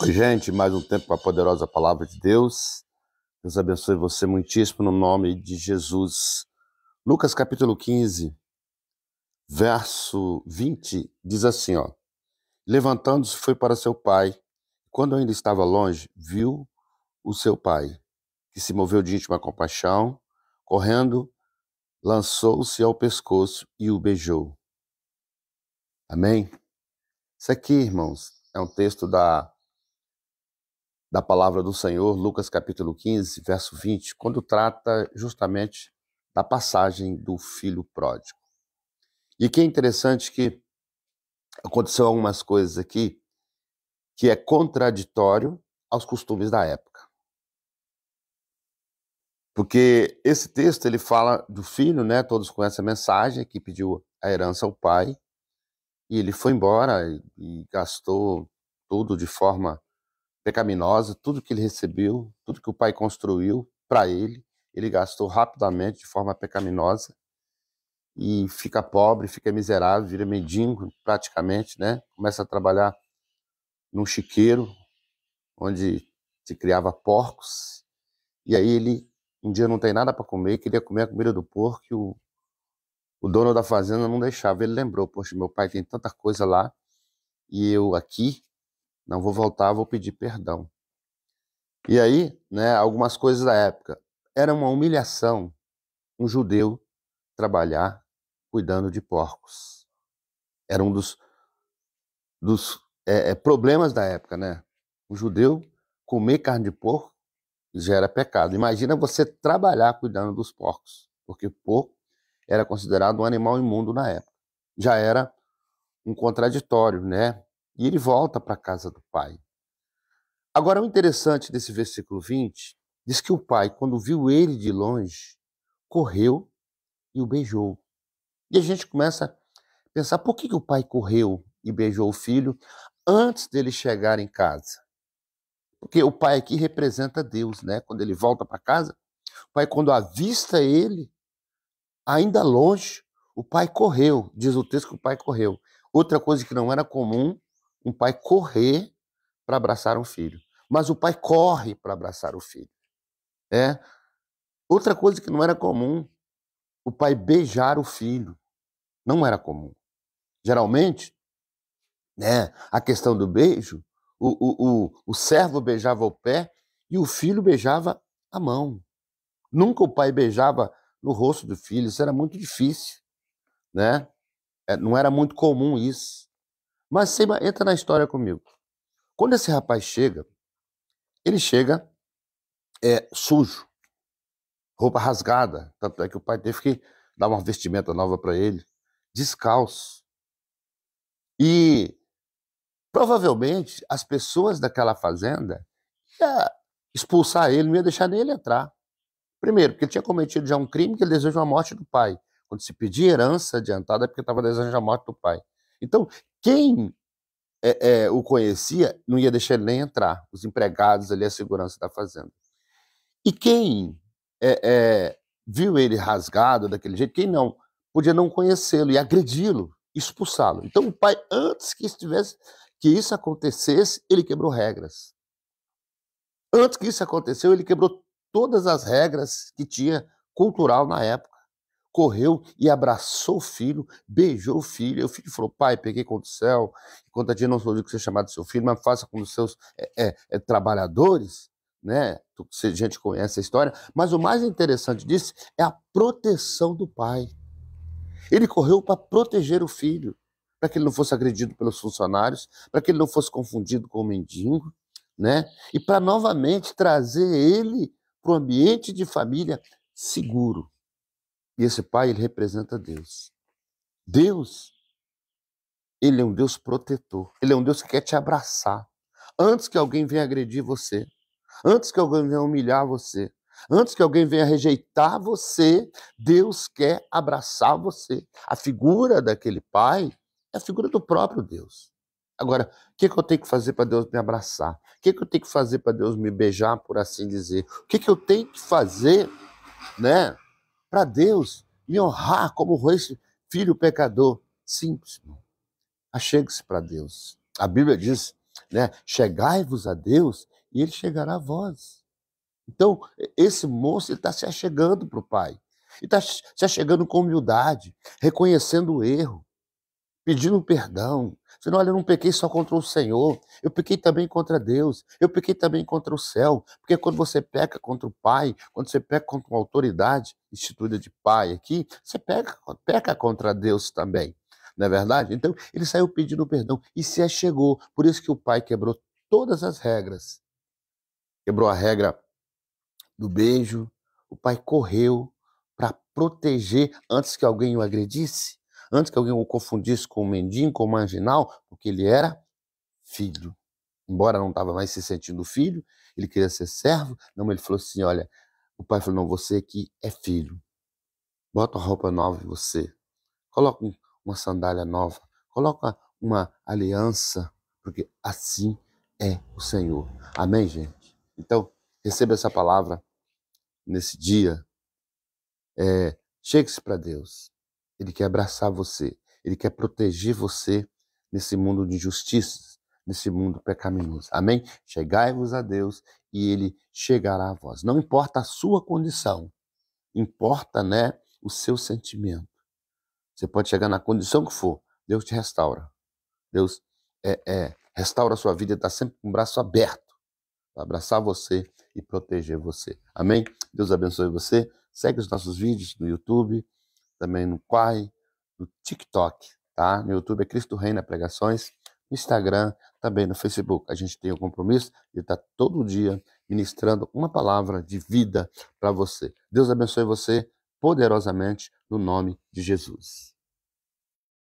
Oi, gente, mais um tempo com a poderosa palavra de Deus. Deus abençoe você muitíssimo no nome de Jesus. Lucas capítulo 15, verso 20, diz assim, ó. Levantando-se, foi para seu pai. Quando ainda estava longe, viu o seu pai, que se moveu de íntima compaixão, correndo, lançou-se ao pescoço e o beijou. Amém? Isso aqui, irmãos, é um texto da palavra do Senhor, Lucas capítulo 15, verso 20, quando trata justamente da passagem do filho pródigo. E que é interessante que aconteceu algumas coisas aqui que é contraditório aos costumes da época. Porque esse texto ele fala do filho, né? Todos conhecem a mensagem, que pediu a herança ao pai, e ele foi embora e gastou tudo de forma pecaminosa, tudo que ele recebeu, tudo que o pai construiu para ele gastou rapidamente de forma pecaminosa e fica pobre, fica miserável, vira mendigo praticamente, né? Começa a trabalhar num chiqueiro onde se criava porcos, e aí ele um dia não tem nada para comer, queria comer a comida do porco e o dono da fazenda não deixava. Ele lembrou, poxa, meu pai tem tanta coisa lá e eu aqui não vou voltar, vou pedir perdão. E aí, né, algumas coisas da época. Era uma humilhação um judeu trabalhar cuidando de porcos. Era um dos problemas da época, né? O judeu comer carne de porco já era pecado. Imagina você trabalhar cuidando dos porcos, porque porco era considerado um animal imundo na época. Já era um contraditório, né? E ele volta para a casa do pai. Agora, o interessante desse versículo 20 diz que o pai, quando viu ele de longe, correu e o beijou. E a gente começa a pensar, por que o pai correu e beijou o filho antes dele chegar em casa? Porque o pai aqui representa Deus, né? Quando ele volta para casa, o pai, quando avista ele, ainda longe, o pai correu. Diz o texto que o pai correu. Outra coisa que não era comum, um pai correr para abraçar um filho. Mas o pai corre para abraçar o filho. Outra coisa que não era comum, o pai beijar o filho. Não era comum. Geralmente, né, a questão do beijo, o servo beijava o pé e o filho beijava a mão. Nunca o pai beijava no rosto do filho, isso era muito difícil, né? Não era muito comum isso. Mas você entra na história comigo. Quando esse rapaz chega, ele chega sujo, roupa rasgada, tanto é que o pai teve que dar uma vestimenta nova para ele, descalço. E provavelmente as pessoas daquela fazenda iam expulsar ele, não ia deixar nem ele entrar. Primeiro, porque ele tinha cometido já um crime, que ele desejou a morte do pai. Quando se pedia herança adiantada é porque estava desejando a morte do pai. Então, quem o conhecia não ia deixar ele nem entrar. Os empregados ali, a segurança da fazenda. E quem viu ele rasgado daquele jeito, quem não, podia não conhecê-lo e agredi-lo, expulsá-lo. Então o pai, antes que isso acontecesse, ele quebrou regras. Antes que isso aconteceu, ele quebrou todas as regras que tinha cultural na época. Correu e abraçou o filho, beijou o filho. E o filho falou, pai, peguei com o céu, enquanto a dia não sou de ser chamado de seu filho, mas faça com os seus trabalhadores, né? A gente conhece a história. Mas o mais interessante disso é a proteção do pai. Ele correu para proteger o filho, para que ele não fosse agredido pelos funcionários, para que ele não fosse confundido com o mendigo, né? E para novamente trazer ele para o ambiente de família seguro. E esse pai, ele representa Deus. Deus, ele é um Deus protetor. Ele é um Deus que quer te abraçar. Antes que alguém venha agredir você, antes que alguém venha humilhar você, antes que alguém venha rejeitar você, Deus quer abraçar você. A figura daquele pai é a figura do próprio Deus. Agora, o que eu tenho que fazer para Deus me abraçar? O que eu tenho que fazer para Deus me beijar, por assim dizer? O que eu tenho que fazer, né, para Deus me honrar como filho pecador? Simples, irmão. Achegue-se para Deus. A Bíblia diz né? Chegai-vos a Deus e ele chegará a vós. Então, esse moço está se achegando para o Pai. E está se achegando com humildade, reconhecendo o erro, pedindo perdão. Dizendo, olha, eu não pequei só contra o Senhor, eu pequei também contra Deus, eu pequei também contra o céu. Porque quando você peca contra o Pai, quando você peca contra uma autoridade instituída de Pai aqui, você peca contra Deus também. Não é verdade? Então, ele saiu pedindo perdão e se achegou. Por isso que o Pai quebrou todas as regras. Quebrou a regra do beijo, o pai correu para proteger antes que alguém o agredisse, antes que alguém o confundisse com um mendigo, com um marginal, porque ele era filho. Embora não estava mais se sentindo filho, ele queria ser servo, não, ele falou assim, olha, o pai falou, não, você aqui é filho, bota uma roupa nova em você, coloca uma sandália nova, coloca uma aliança, porque assim é o Senhor. Amém, gente? Então, receba essa palavra nesse dia. Chegue-se para Deus. Ele quer abraçar você. Ele quer proteger você nesse mundo de injustiças, nesse mundo pecaminoso. Amém? Chegai-vos a Deus e ele chegará a vós. Não importa a sua condição, importa, né, o seu sentimento. Você pode chegar na condição que for, Deus te restaura. Deus restaura a sua vida e está sempre com o braço aberto para abraçar você e proteger você. Amém? Deus abençoe você. Segue os nossos vídeos no YouTube, também no Quai, no TikTok, tá? No YouTube é Cristo Reina Pregações, no Instagram, também no Facebook. A gente tem o compromisso de estar todo dia ministrando uma palavra de vida para você. Deus abençoe você poderosamente no nome de Jesus.